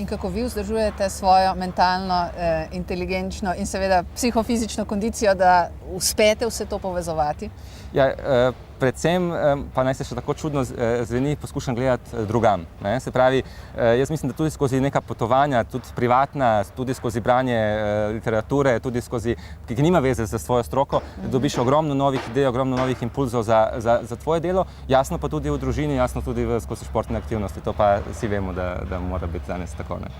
In kako vi vzdržujete svojo mentalno, inteligenčno in seveda psihofizično kondicijo, da uspete vse to povezovati? Ja, predvsem, pa naj se še tako čudno zveni, poskušam gledati drugam. Ne? Se pravi, jaz mislim, da tudi skozi neka potovanja, tudi privatna, tudi skozi branje literature, tudi skozi, ki nima veze za svojo stroko, dobiš ogromno novih idej, ogromno novih impulzov za tvoje delo, jasno pa tudi v družini, jasno tudi skozi športne aktivnosti. To pa vsi vemo, da mora biti danes tako. Ne?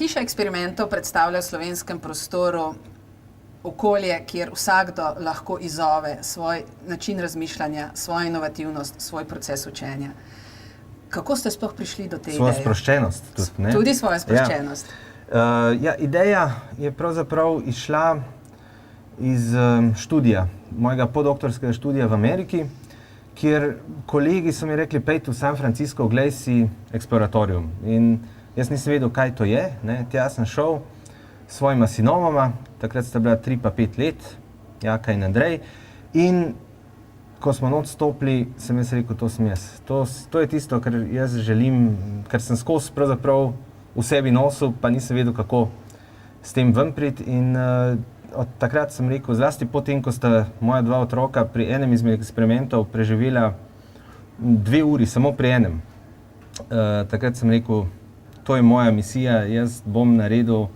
Hiša eksperimentov predstavlja v slovenskem prostoru okolje, kjer vsakdo lahko izzove svoj način razmišljanja, svojo inovativnost, svoj proces učenja. Kako ste sploh prišli do te ideje? Svojo sproščenost tudi, ne? Tudi svojo sproščenost. Ja, ideja je pravzaprav izšla iz študija, mojega podoktorskega študija v Ameriki, kjer kolegi so mi rekli, pejte v San Francisco, oglej si Exploratorium. In jaz nisem vedel, kaj to je, ne. Tja sem šel s svojima sinovoma, takrat sta bila 3 pa 5 let, Jaka in Andrej. In ko smo not stopili, sem jaz rekel, to sem jaz. To je tisto, kar jaz želim, ker sem skozi pravzaprav v sebi nosil, pa nisem vedel, kako s tem ven priti. In od takrat sem rekel, zlasti potem, ko sta moja 2 otroka pri enem izmed eksperimentov preživela 2 uri, samo pri enem. Takrat sem rekel, to je moja misija, jaz bom naredil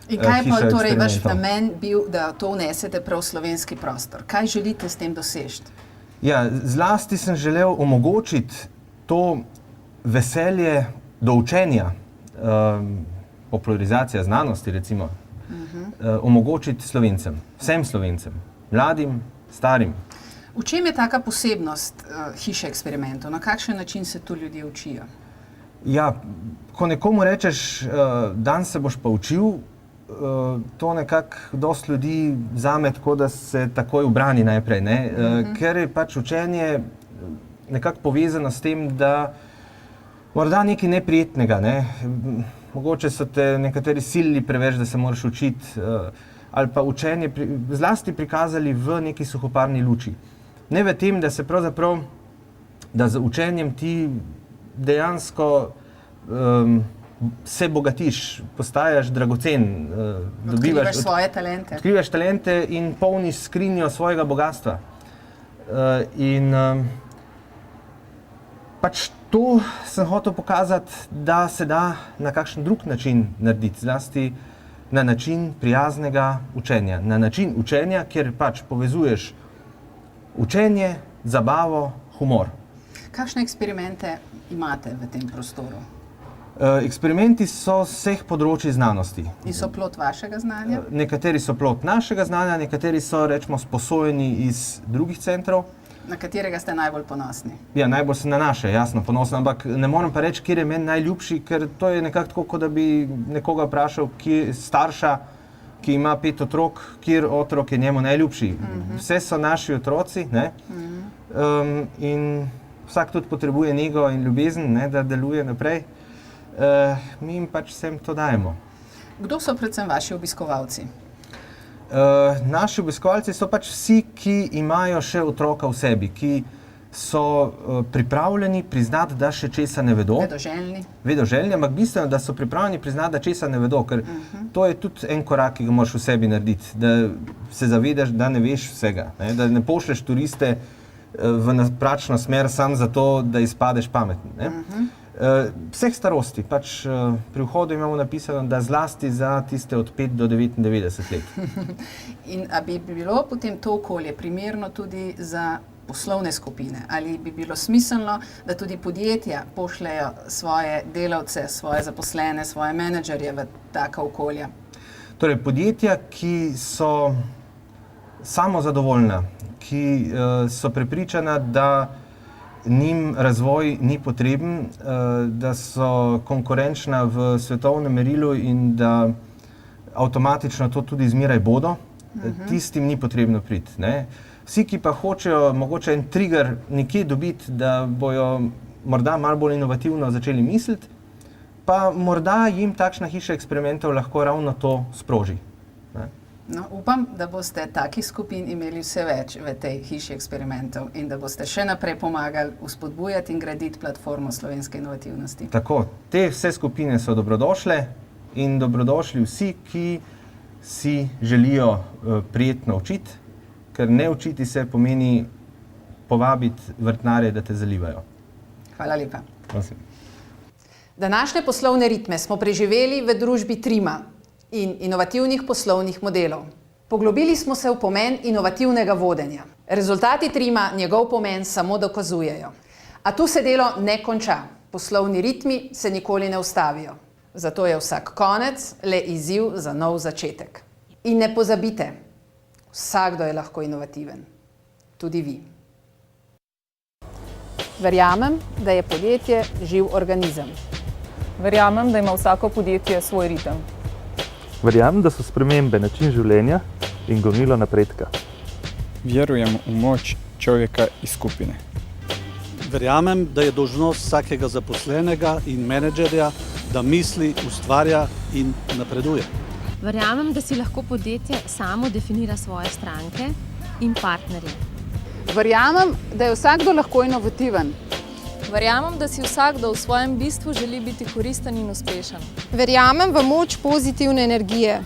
In kaj je pa torej vaš namen bil, da to vnesete prav v slovenski prostor? Kaj želite s tem doseči? Ja, zlasti sem želel omogočiti to veselje do učenja, popularizacija znanosti recimo, omogočiti Slovencem, vsem Slovencem, mladim, starim. V čem je taka posebnost hiše eksperimentov? Na kakšen način se tu ljudje učijo? Ja, ko nekomu rečeš, dan se boš pa učil, to nekako dosti ljudi vzame tako, da se takoj ubrani najprej, ne? Ker je pač učenje nekako povezano s tem, da morda nekaj neprijetnega, ne? Mogoče so te nekateri silili preveč, da se moraš učiti, ali pa učenje zlasti prikazali v neki suhoparni luči. Ne v tem, da se pravzaprav, da z učenjem ti dejansko se bogatiš, postaješ dragocen. Odkrivaš svoje talente. Odkrivaš talente in polniš skrinjo svojega bogatstva. Pač to sem hotel pokazati, da se da na kakšen drug način narediti, zlasti na način prijaznega učenja. Na način učenja, kjer pač povezuješ učenje, zabavo, humor. Kakšne eksperimente imate v tem prostoru? Eksperimenti so vseh področij znanosti. In so plod vašega znanja? Nekateri so plod našega znanja, nekateri so, rečemo, sposojeni iz drugih centrov. Na katerega ste najbolj ponosni? Ja, najbolj sem na naše, jasno, ponosen, ampak ne morem pa reči, kjer je meni najljubši, ker to je nekako tako, kot da bi nekoga vprašal, starša, ki ima 5 otrok, kjer otrok je njemu najljubši. Vse so naši otroci, ne? In vsak tudi potrebuje nego in ljubezen, ne, da deluje naprej. Mi jim pač vsem to dajemo. Kdo so predvsem vaši obiskovalci? Naši obiskovalci so pač vsi, ki imajo še otroka v sebi, ki so pripravljeni priznati, da še česa ne vedo. Vedoželjni. Vedoželjni, ampak bistveno, da so pripravljeni priznati, da česa ne vedo, ker to je tudi en korak, ki ga moraš v sebi narediti, da se zavedaš, da ne veš vsega, ne? Da ne pošleš turiste v napačno smer samo zato, da izpadeš pameten, ne? Vseh starosti, pač pri vhodu imamo napisano, da zlasti za tiste od 5 do 99 let. In a bi bilo potem to okolje primerno tudi za poslovne skupine? Ali bi bilo smiselno, da tudi podjetja pošljejo svoje delavce, svoje zaposlene, svoje menedžerje v taka okolja? Torej, podjetja, ki so samozadovoljna, ki so prepričana, da njim razvoj ni potreben, da so konkurenčna v svetovnem merilu in da avtomatično to tudi zmeraj bodo, tistim ni potrebno priti. Ne? Vsi, ki pa hočejo mogoče en trigger nekje dobiti, da bojo morda malo bolj inovativno začeli misliti, pa morda jim takšna hiša eksperimentov lahko ravno to sproži. Ne? No, upam, da boste takih skupin imeli vse več v tej hiši eksperimentov in da boste še naprej pomagali vzpodbujati in graditi platformo slovenske inovativnosti. Tako, te vse skupine so dobrodošle in dobrodošli vsi, ki si želijo prijetno učiti, ker ne učiti se pomeni povabiti vrtnarje, da te zalivajo. Hvala lepa. Prosim. Današnje poslovne ritme smo preživeli v družbi Trima in inovativnih poslovnih modelov. Poglobili smo se v pomen inovativnega vodenja. Rezultati Trima njegov pomen samo dokazujejo. A tu se delo ne konča. Poslovni ritmi se nikoli ne ustavijo. Zato je vsak konec le izziv za nov začetek. In ne pozabite, vsakdo je lahko inovativen. Tudi vi. Verjamem, da je podjetje živ organizem. Verjamem, da ima vsako podjetje svoj ritem. Verjamem, da so spremembe način življenja in gonilo napredka. Vjerujem v moč človeka iz skupine. Verjamem, da je dolžnost vsakega zaposlenega in menedžerja, da misli, ustvarja in napreduje. Verjamem, da si lahko podjetje samo definira svoje stranke in partnerje. Verjamem, da je vsakdo lahko inovativen. Verjamem, da si vsakdo v svojem bistvu želi biti koristen in uspešen. Verjamem v moč pozitivne energije.